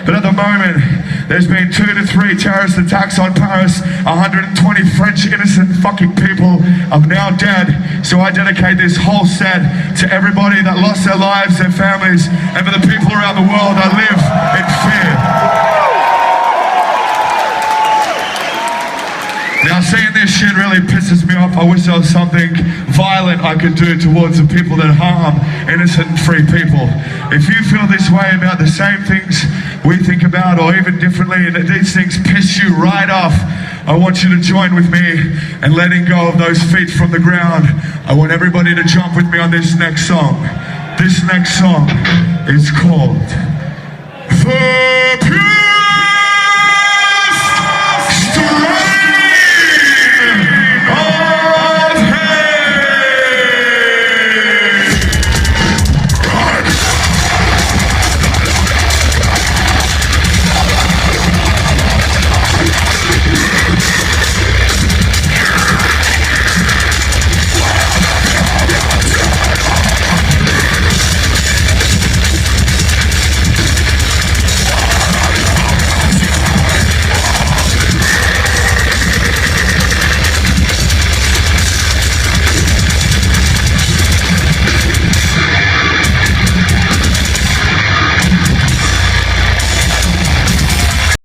But at the moment, there's been 2 to 3 terrorist attacks on Paris. 120 French innocent fucking people are now dead. So I dedicate this whole set to everybody that lost their lives, their families, and for the people around the world that live in fear. Now, seeing this shit really pisses me off. I wish there was something violent I could do towards the people that harm innocent and free people. If you feel this way about the same things we think about, or even differently, and that these things piss you right off, I want you to join with me in letting go of those feet from the ground. I want everybody to jump with me on this next song. This next song is called